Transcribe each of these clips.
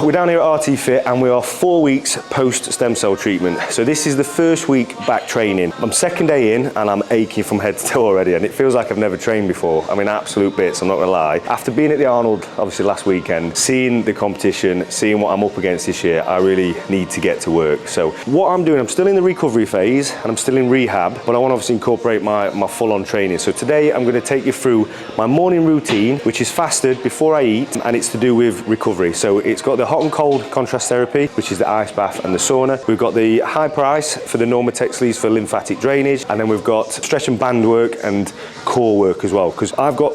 We're down here at RT Fit and we are 4 weeks post stem cell treatment. So this is the first week back training. I'm second day in and I'm aching from head to toe already, and it feels like I've never trained before. I'm in absolute bits, I'm not gonna lie. After being at the Arnold, obviously last weekend, seeing the competition, seeing what I'm up against this year, I really need to get to work. So what I'm doing, I'm still in the recovery phase and I'm still in rehab, but I want to obviously incorporate my full-on training. So today I'm going to take you through my morning routine, which is fasted before I eat, and it's to do with recovery. So it's got the hot and cold contrast therapy, which is the ice bath and the sauna. We've got the hyper ice for the normatex sleeves for lymphatic drainage, and then we've got stretch and band work and core work as well, because I've got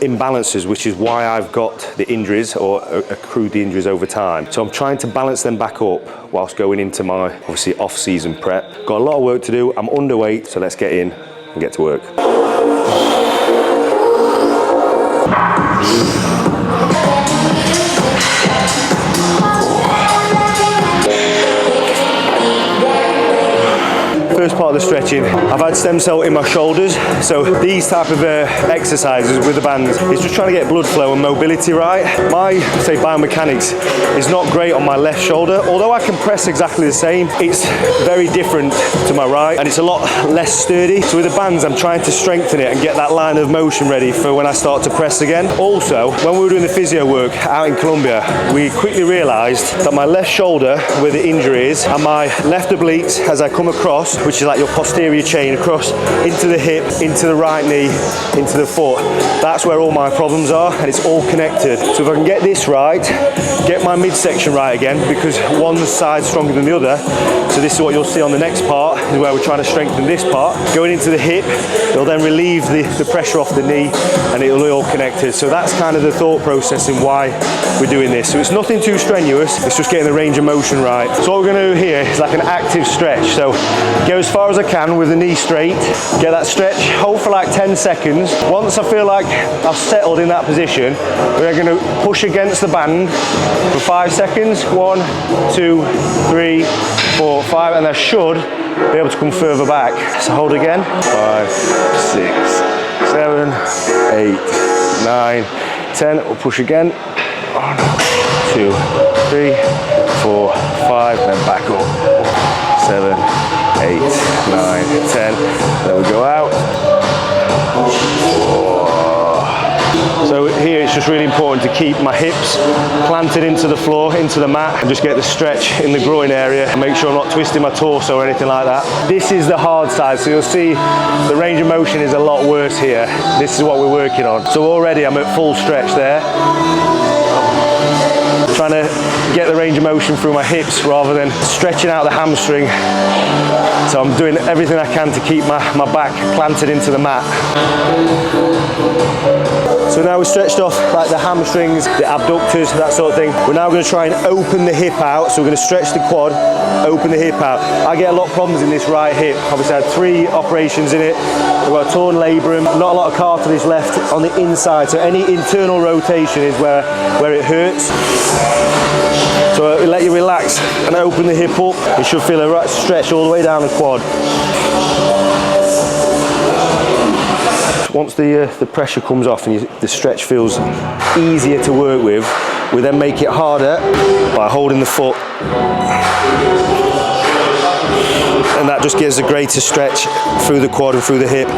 imbalances, which is why I've got the injuries or accrued the injuries over time. So I'm trying to balance them back up whilst going into my obviously off-season prep. Got a lot of work to do. I'm underweight, so let's get in and get to work. First part of the stretching, I've had stem cell in my shoulders, so these type of exercises with the bands is just trying to get blood flow and mobility right. My, say, biomechanics is not great on my left shoulder, although I can press exactly the same. It's very different to my right, and it's a lot less sturdy. So with the bands, I'm trying to strengthen it and get that line of motion ready for when I start to press again. Also, when we were doing the physio work out in Colombia, we quickly realized that my left shoulder, where the injury is, and my left obliques, as I come across, which is like your posterior chain across into the hip, into the right knee, into the foot. That's where all my problems are, and it's all connected. So if I can get this right, get my midsection right again, because one side's stronger than the other. So this is what you'll see on the next part, is where we're trying to strengthen this part. Going into the hip, it'll then relieve the pressure off the knee, and it'll be all connected. So that's kind of the thought process in why we're doing this. So it's nothing too strenuous, it's just getting the range of motion right. So what we're gonna do here is like an active stretch. So go as far as I can with the knee straight, get that stretch, hold for like 10 seconds. Once I feel like I've settled in that position, we're going to push against the band for 5 seconds. 1, 2, 3, 4, 5, and I should be able to come further back. So hold again. 5, 6, 7, 8, 9, 10. We'll push again. 1, 2, 3, 4, 5, then back up. 7, 8, 9, 10. Then we go out. So here it's just really important to keep my hips planted into the floor, into the mat, and just get the stretch in the groin area and make sure I'm not twisting my torso or anything like that. This is the hard side, so you'll see the range of motion is a lot worse here. This is what we're working on. So already I'm at full stretch there. Trying to get the range of motion through my hips rather than stretching out the hamstring. So I'm doing everything I can to keep my back planted into the mat. So now we're stretched off like the hamstrings, the abductors, that sort of thing. We're now going to try and open the hip out. So we're going to stretch the quad, open the hip out. I get a lot of problems in this right hip. Obviously I had 3 operations in it. I've got a torn labrum, not a lot of cartilage left on the inside. So any internal rotation is where it hurts. So let you relax and open the hip up. You should feel a right stretch all the way down the quad. Once the pressure comes off and the stretch feels easier to work with, we then make it harder by holding the foot. And that just gives a greater stretch through the quad and through the hip.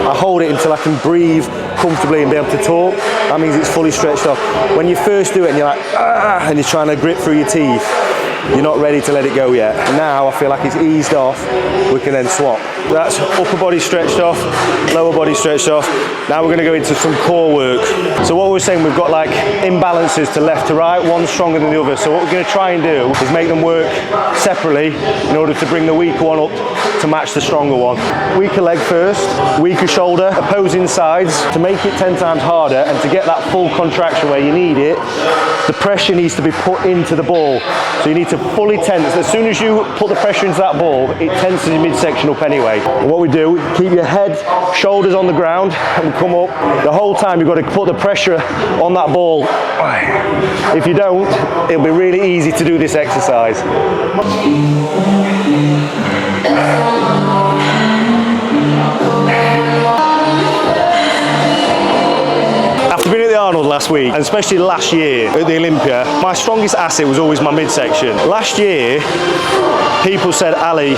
I hold it until I can breathe comfortably and be able to talk. That means it's fully stretched off. When you first do it and you're like, ah, and you're trying to grip through your teeth, you're not ready to let it go yet. Now I feel like it's eased off, we can then swap. That's upper body stretched off, lower body stretched off. Now we're going to go into some core work. So what we're saying, we've got like imbalances to left to right, one stronger than the other. So what we're going to try and do is make them work separately in order to bring the weaker one up to match the stronger one. Weaker leg first, weaker shoulder, opposing sides. To make it 10 times harder and to get that full contraction where you need it, the pressure needs to be put into the ball. So you need to fully tense. As soon as you put the pressure into that ball, it tenses your midsection up anyway. And what we do, keep your head, shoulders on the ground and come up. The whole time you've got to put the pressure on that ball. If you don't, it'll be really easy to do this exercise. After being at the Arnold last week, and especially last year at the Olympia, my strongest asset was always my midsection. Last year, people said Ali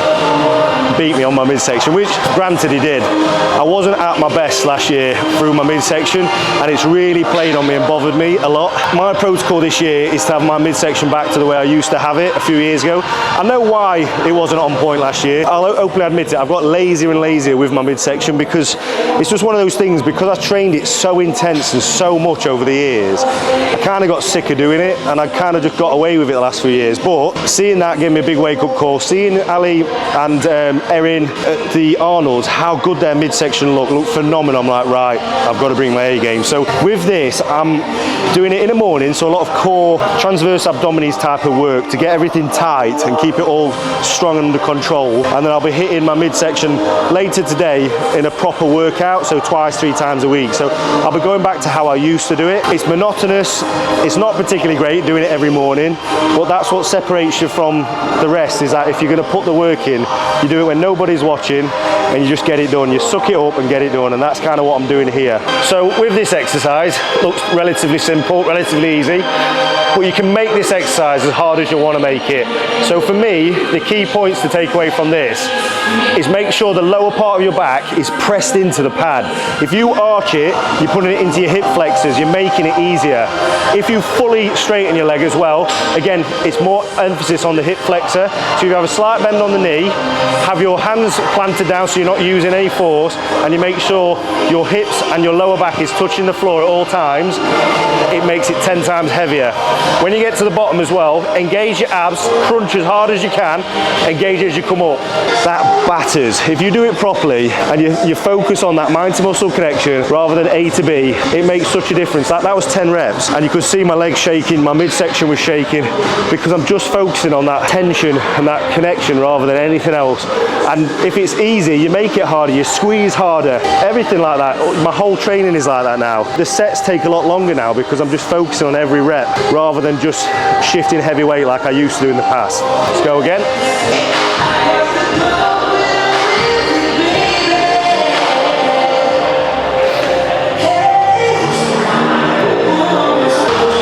beat me on my midsection, which granted he did. I wasn't at my best last year through my midsection, and it's really played on me and bothered me a lot. My protocol this year is to have my midsection back to the way I used to have it a few years ago. I know why it wasn't on point last year. I'll openly admit it, I've got lazier and lazier with my midsection because it's just one of those things, because I trained it so intense and so much over the years, I kind of got sick of doing it, and I kind of just got away with it the last few years. But seeing that gave me a big wake-up call. Seeing Ali and Erin at the Arnolds, how good their midsection looked phenomenal. I'm like, right, I've got to bring my A game. So with this, I'm doing it in the morning, so a lot of core transverse abdominis type of work to get everything tight and keep it all strong and under control. And then I'll be hitting my midsection later today in a proper workout, so twice, 3 times a week. So I'll be going back to how I used to do it. It's monotonous, it's not particularly great doing it every morning, but that's what separates you from the rest, is that if you're going to put the work in, you do it when nobody's watching and you just get it done. You suck it up and get it done, and that's kind of what I'm doing here. So with this exercise, looks relatively simple, relatively easy, but you can make this exercise as hard as you want to make it. So for me, the key points to take away from this is make sure the lower part of your back is pressed into the pad. If you arch it, you're putting it into your hip flexors, you're making it easier. If you fully straighten your leg as well, again, it's more emphasis on the hip flexor. So you have a slight bend on the knee, have your hands planted down so you're not using any force, and you make sure your hips and your lower back is touching the floor at all times. It makes it 10 times heavier. When you get to the bottom as well, engage your abs, crunch as hard as you can, engage as you come up. That batters. If you do it properly and you focus on that mind to muscle connection rather than A to B, it makes such a difference. That was 10 reps, and you could see my legs shaking, my midsection was shaking, because I'm just focusing on that tension and that connection rather than anything else. And if it's easy, you make it harder, you squeeze harder, everything like that. My whole training is like that now. The sets take a lot longer now because I'm just focusing on every rep rather than just shifting heavy weight like I used to do in the past. Let's go again.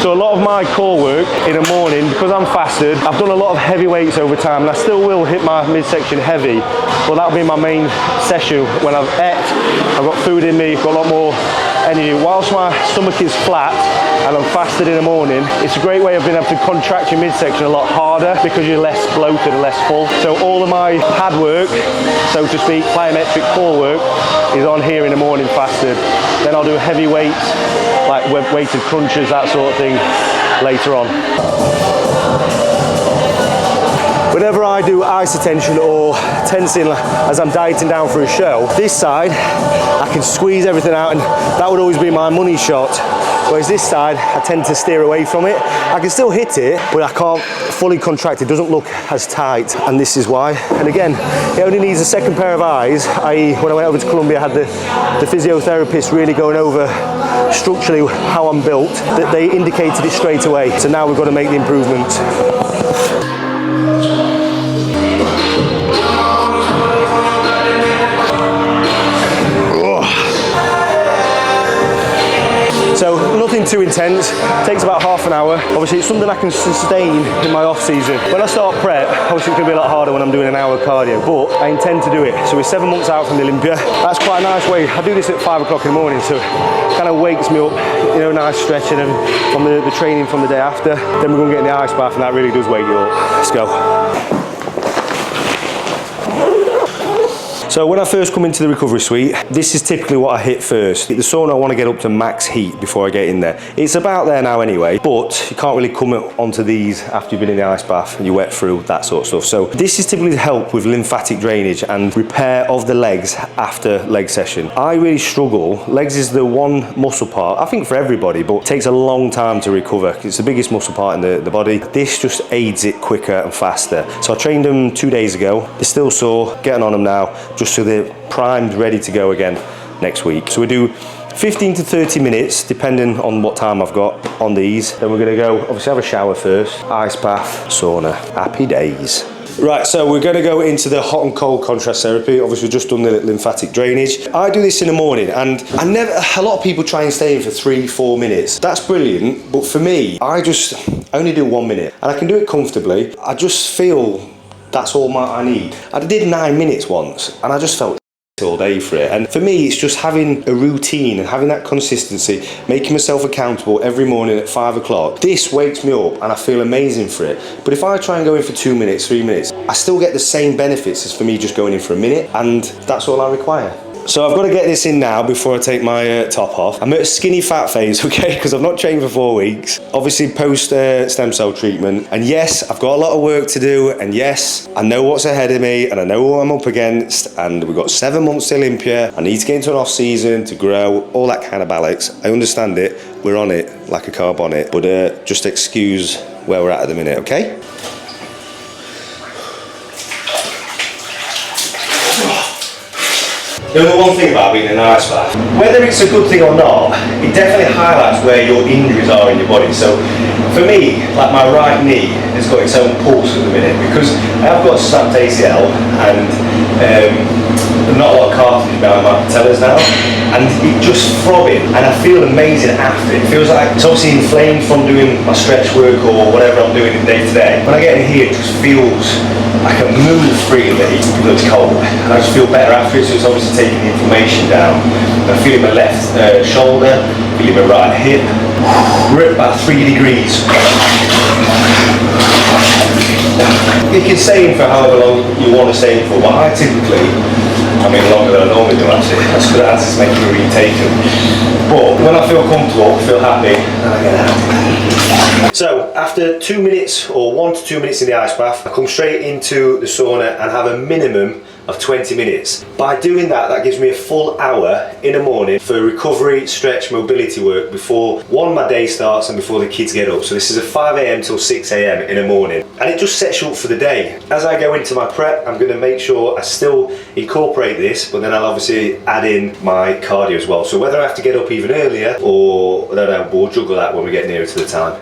So a lot of my core work in the morning, because I'm fasted, I've done a lot of heavy weights over time, and I still will hit my midsection heavy, but that'll be my main session when I've ate, I've got food in me, got a lot more energy. Whilst my stomach is flat and I'm fasted in the morning, it's a great way of being able to contract your midsection a lot harder because you're less bloated and less full. So all of my pad work, so to speak, plyometric core work, is on here in the morning fasted. Then I'll do heavy weights, like weighted crunches, that sort of thing, later on. Whenever I do isotension or tensing as I'm dieting down for a show, this side, I can squeeze everything out, and that would always be my money shot. Whereas this side, I tend to steer away from it. I can still hit it, but I can't fully contract. It doesn't look as tight, and this is why. And again, it only needs a second pair of eyes, i.e. when I went over to Colombia, I had the physiotherapist really going over structurally how I'm built, that they indicated it straight away. So now we've got to make the improvement. So nothing too intense, takes about half an hour. Obviously it's something I can sustain in my off season. When I start prep, obviously it's gonna be a lot harder when I'm doing an hour cardio, but I intend to do it. So we're 7 months out from the Olympia. That's quite a nice way. I do this at 5 o'clock in the morning, so it kind of wakes me up, you know, nice stretching, and from the training from the day after. Then we're gonna get in the ice bath, and that really does wake you up. Let's go. So when I first come into the recovery suite, this is typically what I hit first. The sauna, I want to get up to max heat before I get in there. It's about there now anyway, but you can't really come onto these after you've been in the ice bath and you're wet through, that sort of stuff. So this is typically to help with lymphatic drainage and repair of the legs after leg session. I really struggle. Legs is the one muscle part, I think for everybody, but it takes a long time to recover. It's the biggest muscle part in the body. This just aids it quicker and faster. So I trained them 2 days ago. They're still sore, getting on them now, just so they're primed, ready to go again next week. So we do 15 to 30 minutes, depending on what time I've got on these. Then we're gonna go, obviously have a shower first, ice bath, sauna, happy days. Right, so we're going to go into the hot and cold contrast therapy. Obviously, we've just done the lymphatic drainage. I do this in the morning, and a lot of people try and stay in for 3-4 minutes. That's brilliant, but for me, I only do 1 minute, and I can do it comfortably. I just feel that's all I need. I did 9 minutes once, and I just felt all day for it. And for me, it's just having a routine and having that consistency, making myself accountable every morning at 5 o'clock. This wakes me up and I feel amazing for it. But if I try and go in for 2 minutes, 3 minutes, I still get the same benefits as for me just going in for a minute, and that's all I require. So I've got to get this in now before I take my top off. I'm at a skinny fat phase, okay, because I've not trained for 4 weeks. Obviously post stem cell treatment. And yes, I've got a lot of work to do. And yes, I know what's ahead of me and I know what I'm up against. And we've got 7 months to Olympia. I need to get into an off season to grow, all that kind of bollocks. I understand it. We're on it like a car bonnet. But just excuse where we're at the minute, okay? You know, the one thing about being in an ice bath, whether it's a good thing or not, it definitely highlights where your injuries are in your body. So for me, like my right knee has got its own pulse at the minute because I've got a snapped ACL and not a lot of cartilage behind my patellas now, and it's just throbbing, and I feel amazing after. It feels like it's obviously inflamed from doing my stretch work or whatever I'm doing day to day. When I get in here, it just feels like I move freely, even though it's cold, and I just feel better after it. So it's obviously taking the inflammation down. I'm feeling my left shoulder, feeling my right hip. We're at about 3 degrees. You can stay in for however long you want to stay in for, but I typically, longer than I normally do actually. That's because that's making me retake them. But when I feel comfortable, feel happy, then I get out. So after 2 minutes or 1 to 2 minutes in the ice bath, I come straight into the sauna and have a minimum of 20 minutes. By doing that, that gives me a full hour in the morning for recovery, stretch, mobility work before my day starts and before the kids get up. So this is a 5 a.m. till 6 a.m. in the morning. And it just sets you up for the day. As I go into my prep, I'm gonna make sure I still incorporate this, but then I'll obviously add in my cardio as well. So whether I have to get up even earlier or, I don't know, we'll juggle that when we get nearer to the time.